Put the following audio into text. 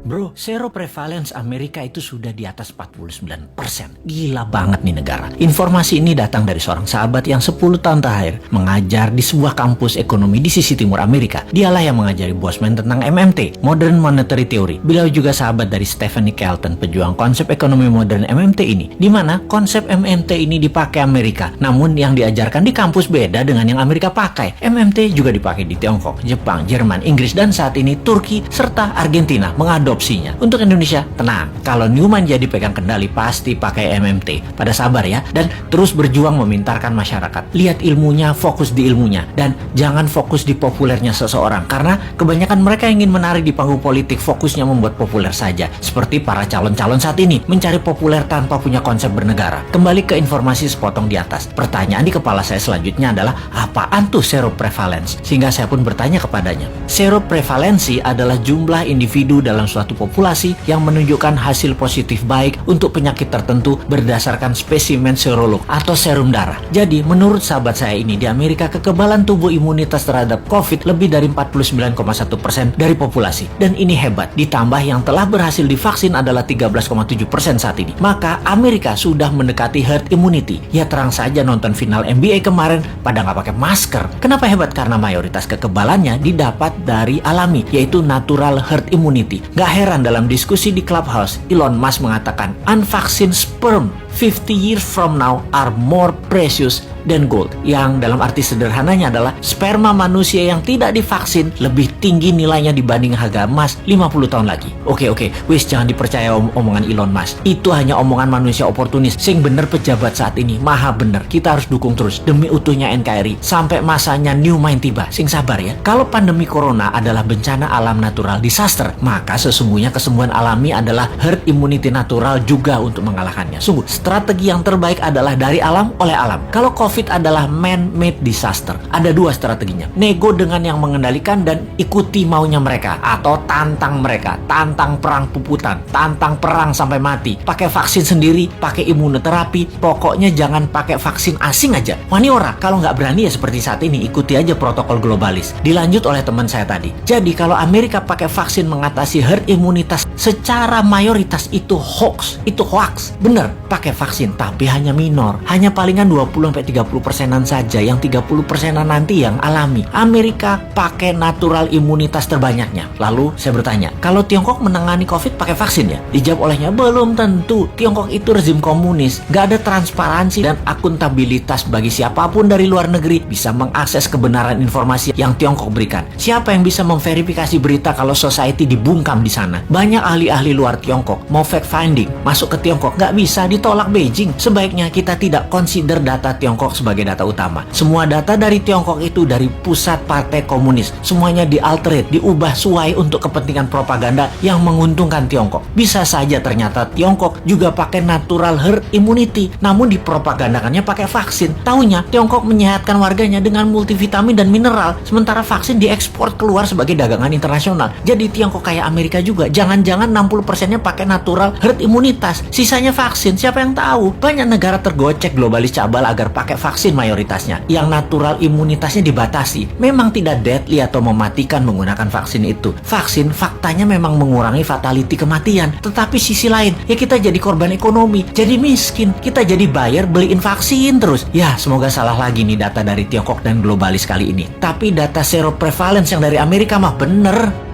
Bro, seroprevalence Amerika itu sudah di atas 49%. Gila banget nih negara. Informasi ini datang dari seorang sahabat yang 10 tahun terakhir mengajar di sebuah kampus ekonomi di sisi timur Amerika. Dialah yang mengajari Bosman tentang MMT, Modern Monetary Theory. Beliau juga sahabat dari Stephanie Kelton, pejuang konsep ekonomi modern MMT ini, di mana konsep MMT ini dipakai Amerika. Namun yang diajarkan di kampus beda dengan yang Amerika pakai. MMT juga dipakai di Tiongkok, Jepang, Jerman, Inggris, dan saat ini Turki serta Argentina mengadopsinya. Untuk Indonesia, tenang. Kalau Newman jadi pegang kendali, pasti pakai MMT. Pada sabar ya, dan terus berjuang memintarkan masyarakat. Lihat ilmunya, fokus di ilmunya, dan jangan fokus di populernya seseorang. Karena kebanyakan mereka ingin menarik di panggung politik, fokusnya membuat populer saja. Seperti para calon-calon saat ini, mencari populer tanpa punya konsep bernegara. Kembali ke informasi sepotong di atas. Pertanyaan di kepala saya selanjutnya adalah, apaan tuh seroprevalence? Sehingga saya pun bertanya kepadanya. Seroprevalensi adalah jumlah individu dalam suatu populasi yang menunjukkan hasil positif baik untuk penyakit tertentu berdasarkan spesimen serolog atau serum darah. Jadi, menurut sahabat saya ini, di Amerika kekebalan tubuh imunitas terhadap COVID lebih dari 49,1% dari populasi. Dan ini hebat, ditambah yang telah berhasil divaksin adalah 13,7% saat ini. Maka Amerika sudah mendekati herd immunity. Ya terang saja nonton final NBA kemarin pada nggak pakai masker. Kenapa hebat? Karena mayoritas kekebalannya didapat dari alami, yaitu natural herd immunity. Gak heran dalam diskusi di Clubhouse, Elon Musk mengatakan, unvaccinated sperm 50 years from now are more precious than gold. Yang dalam arti sederhananya adalah sperma manusia yang tidak divaksin lebih tinggi nilainya dibanding harga emas 50 tahun lagi. Oke, wis jangan dipercaya omongan Elon Musk. Itu hanya omongan manusia oportunis. Sing bener pejabat saat ini, maha bener. Kita harus dukung terus demi utuhnya NKRI sampai masanya new mind tiba. Sing sabar ya. Kalau pandemi corona adalah bencana alam natural disaster, maka sesungguhnya kesembuhan alami adalah herd immunity natural juga untuk mengalahkannya. Sungguh, strategi yang terbaik adalah dari alam oleh alam. Kalau COVID adalah man-made disaster, ada dua strateginya. Nego dengan yang mengendalikan dan ikuti maunya mereka. Atau tantang mereka. Tantang perang puputan. Tantang perang sampai mati. Pakai vaksin sendiri, pakai imunoterapi. Pokoknya jangan pakai vaksin asing aja. Wani ora, kalau nggak berani ya seperti saat ini, ikuti aja protokol globalis. Dilanjut oleh teman saya tadi. Jadi kalau Amerika pakai vaksin mengatasi herd imunitas secara mayoritas itu hoax. Itu hoax. Bener, pakai vaksin, tapi hanya minor. Hanya palingan 20-30%an saja. Yang 30%an nanti yang alami. Amerika pakai natural imunitas terbanyaknya. Lalu saya bertanya, kalau Tiongkok menangani COVID pakai vaksin ya? Dijawab olehnya, belum tentu. Tiongkok itu rezim komunis. Gak ada transparansi dan akuntabilitas bagi siapapun dari luar negeri bisa mengakses kebenaran informasi yang Tiongkok berikan. Siapa yang bisa memverifikasi berita kalau society dibungkam di sana? Banyak ahli-ahli luar Tiongkok mau fact finding masuk ke Tiongkok, nggak bisa, ditolak Beijing. Sebaiknya kita tidak consider data Tiongkok sebagai data utama. Semua data dari Tiongkok itu dari pusat partai komunis. Semuanya dialterate, diubah sesuai untuk kepentingan propaganda yang menguntungkan Tiongkok. Bisa saja ternyata Tiongkok juga pakai natural herd immunity, namun dipropagandakannya pakai vaksin. Taunya Tiongkok menyehatkan warganya dengan multivitamin dan mineral, sementara vaksin diekspor keluar sebagai dagangan internasional. Jadi Tiongkok kayak Amerika juga. Jangan-jangan 60%-nya pakai natural herd imunitas, sisanya vaksin. Siapa yang tahu? Banyak negara tergocek globalis cabal agar pakai vaksin mayoritasnya. Yang natural imunitasnya dibatasi. Memang tidak deadly atau mematikan menggunakan vaksin itu. Vaksin faktanya memang mengurangi fatality kematian. Tetapi sisi lain, ya kita jadi korban ekonomi, jadi miskin. Kita jadi buyer beliin vaksin terus. Ya, semoga salah lagi nih data dari Tiongkok dan globalis kali ini. Tapi data seroprevalence yang dari Amerika mah bener.